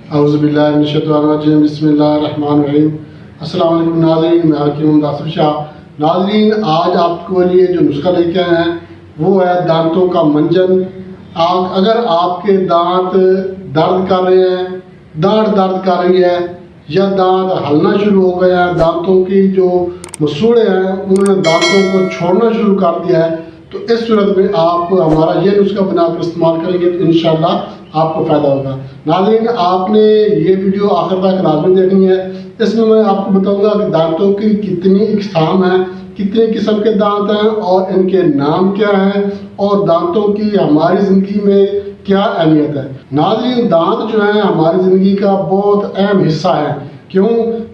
औज़ुबिल्लाहिमिनश्शैतानिर्रजीम बिस्मिल्लाहिर्रहमानिर्रहीम। अस्सलाम वालेकुम नाज़रीन, मैं हकीम मुदासिर शाह। नाज़रीन, आज आपको लिए जो नुस्खा लेके आए हैं वो है दांतों का मंजन। अगर आपके दांत दर्द कर रहे हैं, दाढ़ दर्द कर रही है या दांत हलना शुरू हो गया है, दांतों की जो मसूड़े हैं उन्होंने दांतों को छोड़ना शुरू कर दिया है, तो इस सूरत में आप हमारा ये नुस्खा बनाकर इस्तेमाल करेंगे तो इंशाअल्लाह आपको फ़ायदा होगा। नाज़रीन, आपने ये वीडियो आखिर तक लाजमी देखनी है। इसमें मैं आपको बताऊंगा कि दांतों की कितनी इकसाम है, कितने किस्म के दांत हैं और इनके नाम क्या हैं और दांतों की हमारी ज़िंदगी में क्या अहमियत है। नाज़रीन, दांत जो है हमारी ज़िंदगी का बहुत अहम हिस्सा है। क्यों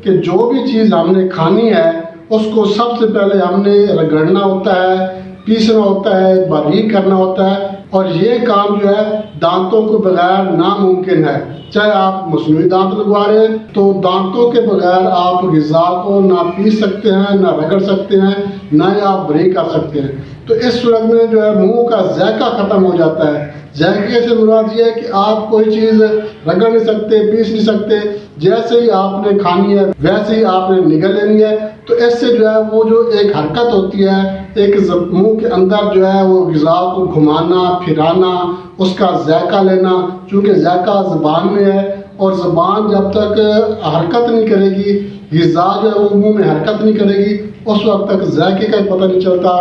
कि जो भी चीज़ हमने खानी है उसको सबसे पहले हमने रगड़ना होता है, पीसना होता है, बारीक करना होता है, और ये काम जो है दांतों के बगैर नामुमकिन है। चाहे आप मसनूई दांत लगवा रहे हैं तो दांतों के बगैर आप ग़िज़ा को ना पीस सकते हैं, ना रगड़ सकते हैं, ना ही आप बारीक कर सकते हैं। तो इस सूरत में जो है मुंह का जायका ख़त्म हो जाता है। जायके से मुराद ये है कि आप कोई चीज़ रगड़ नहीं सकते, पीस नहीं सकते, जैसे ही आपने खानी है वैसे ही आपने निगल लेनी है। तो इससे जो है वो जो एक हरकत होती है, एक मुंह के अंदर जो है वो ग़िज़ा को घुमाना फिराना, उसका जायका लेना, चूँकि जायका ज़ुबान में है और ज़ुबान जब तक हरकत नहीं करेगी, ग़िज़ा जो है वो मुंह में हरकत नहीं करेगी, उस वक्त तक जायके का पता नहीं चलता,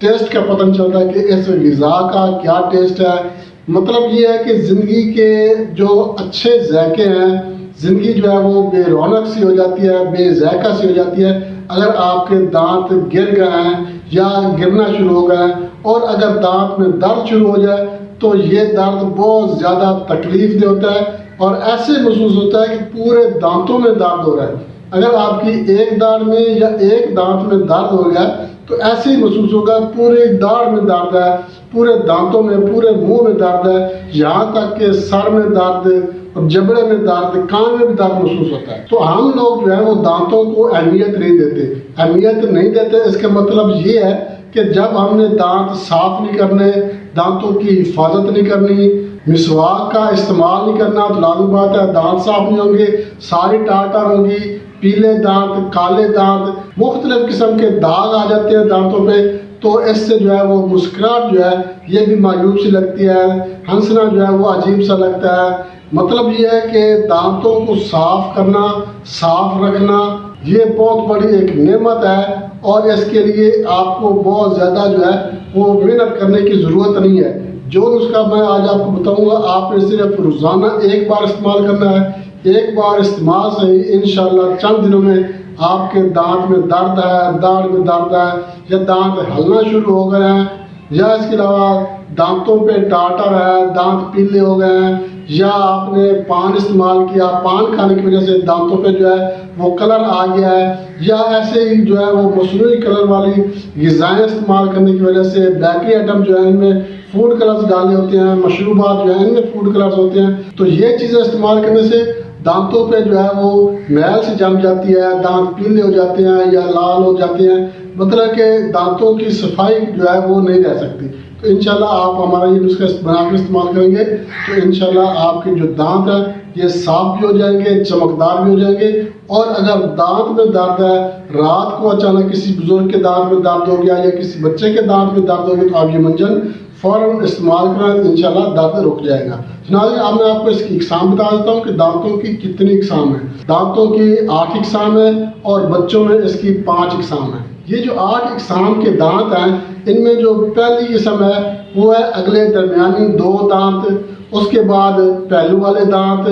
टेस्ट का पता नहीं चलता कि इस ग़िज़ा का क्या टेस्ट है। मतलब ये है कि ज़िंदगी के जो अच्छे जायके हैं, ज़िंदगी जो है वो बेरौनक सी हो जाती है, बेजायका सी हो जाती है अगर आपके दांत गिर गए हैं या गिरना शुरू हो गए हैं। और अगर दांत में दर्द शुरू हो जाए तो ये दर्द बहुत ज़्यादा तकलीफ दे होता है और ऐसे महसूस होता है कि पूरे दांतों में दर्द हो रहा है। अगर आपकी एक दाढ़ में या एक दांत में दर्द हो गया तो ऐसे ही महसूस होगा पूरे दाढ़ में दर्द है, पूरे दांतों में, पूरे मुंह में दर्द है, यहाँ तक कि सर में दर्द और जबड़े में दर्द, कान में भी दर्द महसूस होता है। तो हम लोग जो है वो दांतों को अहमियत नहीं देते। अहमियत नहीं देते इसका मतलब ये है कि जब हमने दांत साफ नहीं करने, दांतों की हिफाजत नहीं करनी, मिसवाक का इस्तेमाल नहीं करना, तो लाजमी बात है दांत साफ नहीं होंगे, सारी टाटर होंगी, पीले दांत, काले दांत, मुख्तलिफ किस्म के दाग आ जाते हैं दांतों पे। तो इससे जो है वो मुस्कुराहट जो है ये भी मायूब सी लगती है, हंसना जो है वो अजीब सा लगता है। मतलब ये है कि दांतों को साफ करना, साफ रखना ये बहुत बड़ी एक नेमत है और इसके लिए आपको बहुत ज़्यादा जो है वो मेहनत करने की ज़रूरत नहीं है। जो नुस्खा मैं आज आपको बताऊंगा आपने सिर्फ रोज़ाना एक बार इस्तेमाल करना है। एक बार इस्तेमाल से ही इंशाअल्लाह चंद दिनों में आपके दांत में दर्द है, दाढ़ में दर्द है या दांत हलना शुरू हो गए हैं या इसके अलावा दांतों पे टाटर है, दांत पीले हो गए हैं या आपने पान इस्तेमाल किया, पान खाने की वजह से दांतों पे जो है वो कलर आ गया है या ऐसे ही जो है वो मसनूई कलर वाली ग़िज़ाएँ इस्तेमाल करने की वजह से बेकरी आइटम जो है इनमें फूड कलर्स डाले होते हैं, मशरूबात जो है इनमें फूड कलर्स होते हैं, तो ये चीज़ें इस्तेमाल करने से दांतों पे जो है वो मैल से जम जाती है, दांत पीले हो जाते हैं या लाल हो जाते हैं, मतलब कि दांतों की सफाई जो है वो नहीं रह सकती। तो इंशाल्लाह आप हमारा ये नुस्खा बना कर इस्तेमाल करेंगे तो इंशाल्लाह आपके जो दांत हैं ये साफ भी हो जाएंगे, चमकदार भी हो जाएंगे। और अगर दांत में दर्द है, रात को अचानक किसी बुजुर्ग के दांत में दर्द हो गया या किसी बच्चे के दांत में दर्द हो गया तो आप ये मंजन फ़ौरन इस्तेमाल करें तो इंशाल्लाह दर्द रुक जाएगा। नाज़रीन, अब मैं आपको इसकी इकसाम बता देता हूँ कि दांतों की कितनी इकसाम है। दांतों की 8 इकसाम है और बच्चों में इसकी 5 इकसाम है। ये जो 8 इकसाम के दांत हैं इनमें जो पहली किस्म है वो है अगले दरमियानी 2 दांत, उसके बाद पहलू वाले दांत,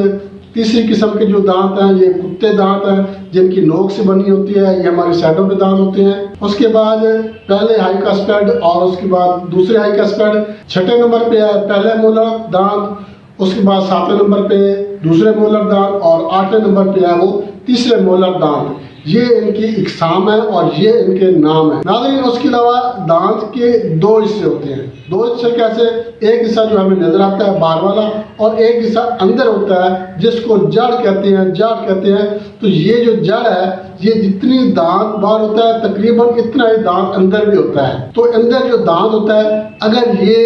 तीसरी किस्म के जो दांत हैं ये कुत्ते दांत हैं जिनकी नोक से बनी होती है, ये हमारे साइडों पे दांत होते हैं। उसके बाद पहले हाई कास्पेड और उसके बाद दूसरे हाई कास्पेड, छठे नंबर पे है पहले मोलर दांत, उसके बाद 7वें नंबर पे दूसरे मोलर दांत और 8वें नंबर पे है वो तीसरे मोलर दांत। ये इनकी इकसाम है और ये इनके नाम है। नाज़रीन, उसके अलावा दांत के 2 हिस्से होते हैं। 2 हिस्से कैसे? एक हिस्सा जो हमें नजर आता है बार वाला और एक हिस्सा अंदर होता है जिसको जड़ कहते हैं, जाड़ कहते हैं। तो ये जो जड़ है ये जितनी दांत बाहर होता है तकरीबन इतना ही दांत अंदर भी होता है। तो अंदर जो दांत होता है अगर ये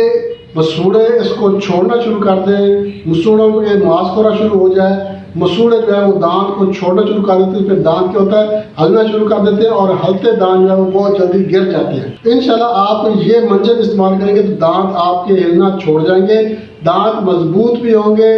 मसूड़े इसको छोड़ना शुरू कर दें, मसूड़ों में मांस खोना शुरू हो जाए मसूड़े जो है वो दांत को छोड़ना शुरू कर देते हैं, फिर दांत क्या होता है हलना शुरू कर देते हैं और हलते दांत जो है वो बहुत जल्दी गिर जाते हैं। इंशाल्लाह आप ये मंजन इस्तेमाल करेंगे तो दांत आपके हिलना छोड़ जाएंगे, दांत मजबूत भी होंगे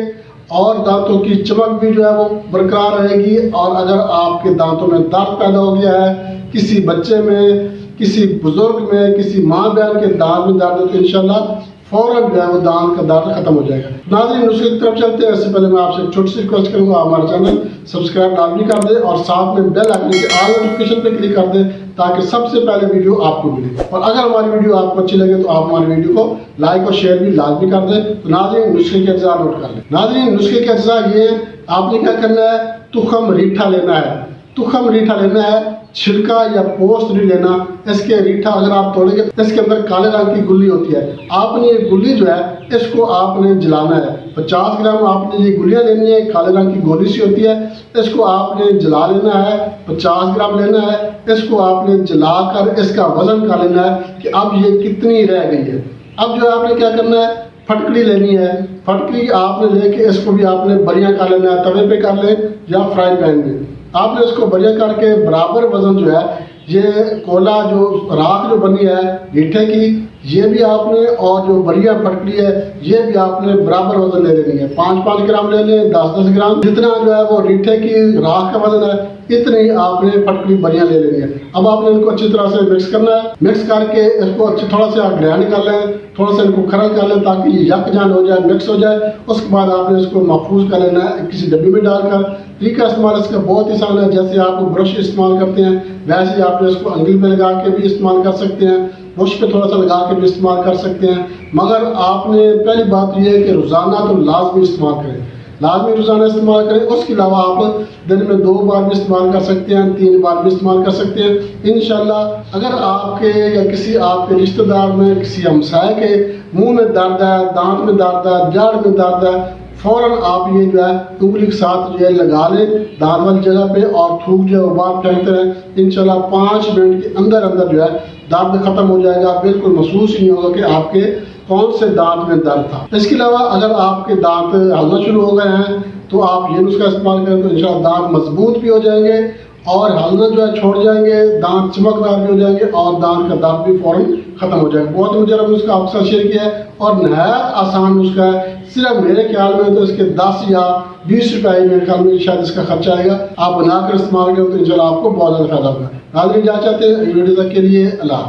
और दांतों की चमक भी जो है वो बरकरार रहेगी। और अगर आपके दांतों में दर्द पैदा हो गया है, किसी बच्चे में, किसी बुजुर्ग में, किसी माँ बहन के दांत में दर्द है तो इंशाल्लाह फौरन जो है वो दांत का दर्द खत्म हो जाएगा। नाज़रीन नुस्खे की तरफ चलते हैं, इससे पहले मैं आपसे एक छोटी सी रिक्वेस्ट करूंगा, हमारा चैनल सब्सक्राइब लाजमी कर दें और साथ में बेल आइकन के ऑल नोटिफिकेशन पे क्लिक कर दें ताकि सबसे पहले वीडियो आपको मिले। और अगर हमारी वीडियो आपको अच्छी लगे तो आप हमारी वीडियो को लाइक और शेयर भी लाजमी कर दें। तो नाज़रीन नुस्खे के अज्जा नोट कर लें। नाज़रीन नुस्खे के अज्जा ये आपने क्या करना है, तुखम रीठा लेना है, तुखम रीठा लेना है, छिलका या पोस्ट नहीं लेना। इसके रीठा अगर आप तोड़ेंगे तो इसके अंदर काले रंग की गुल्ली होती है, आपने ये गुल्ली जो है इसको आपने जलाना है। 50 ग्राम आपने ये गुल्लियाँ लेनी है, काले रंग की गोली सी होती है, इसको आपने जला लेना है। 50 ग्राम लेना है, इसको आपने जलाकर इसका वजन कर लेना है कि अब ये कितनी रह गई है। अब जो है आपने क्या करना है, फटकड़ी लेनी है, फटकड़ी आपने लेके इसको भी आपने बढ़िया कर लेना है, तवे पे कर लें या फ्राई पैन में। आपने इसको बढ़िया करके बराबर वजन जो है ये कोला जो राख जो बनी है रीठे की ये भी आपने और जो बढ़िया फटकड़ी है ये भी आपने बराबर वजन ले लेनी है। 5-5 ग्राम ले लें, 10-10 ग्राम, जितना जो है वो रीठे की राख का वजन है इतनी आपने फटकड़ी बढ़िया ले लेनी है। अब आपने इनको अच्छी तरह से मिक्स करना है, मिक्स करके इसको अच्छी थोड़ा सा ग्राइंड कर लें, थोड़ा सा इनको खरल कर लें ताकि ये यकजान हो जाए, मिक्स हो जाए। उसके बाद आपने इसको महफूज कर लेना है किसी डब्बी में डालकर। तरीका इस्तेमाल इसका बहुत आसान है, जैसे आप ब्रश इस्तेमाल करते हैं वैसे ही आपने इसको अंगली पे लगा के भी इस्तेमाल कर सकते हैं, ब्रश पे थोड़ा सा लगा के भी इस्तेमाल कर सकते हैं। मगर आपने पहली बात यह है कि रोज़ाना तो लाजमी इस्तेमाल करें, लाजमी रोज़ाना इस्तेमाल करें। उसके अलावा आप दिन में 2 बार भी इस्तेमाल कर सकते हैं, 3 बार भी इस्तेमाल कर सकते हैं। इंशाल्लाह अगर आपके या किसी आपके रिश्तेदार में, किसी हमसाए के मुंह में दर्द है, दांत में दर्द है, जड़ में दर्द है, फ़ौरन आप ये जो है उंगली के साथ जो है लगा लें दांत वाली जगह पे और थूक जो है बार फेंकते रहें। इंशाल्लाह 5 मिनट के अंदर अंदर जो है दर्द खत्म हो जाएगा, बिल्कुल महसूस नहीं होगा कि आपके कौन से दांत में दर्द था। इसके अलावा अगर आपके दांत हलना शुरू हो गए हैं तो आप ये नुस्खा इस्तेमाल करें तो इंशाल्लाह दांत मजबूत भी हो जाएंगे और हलना जो है छोड़ जाएंगे, दांत चमकदार भी हो जाएंगे और दांत का दर्द भी फौरन खत्म हो जाएगा। बहुत मुजरब नुस्खा आपके साथ शेयर किया है और नहायत आसान नुस्खा है। सिर्फ मेरे ख्याल में तो इसके 10 या 20 रुपए मेरे ख्याल में शायद इसका खर्चा आएगा। आप बनाकर इस्तेमाल करें तो इंशाल्लाह आपको बहुत ज़्यादा फायदा होगा। नाज़रीन जा चाहते हैं वीडियो तक के लिए अल्लाह।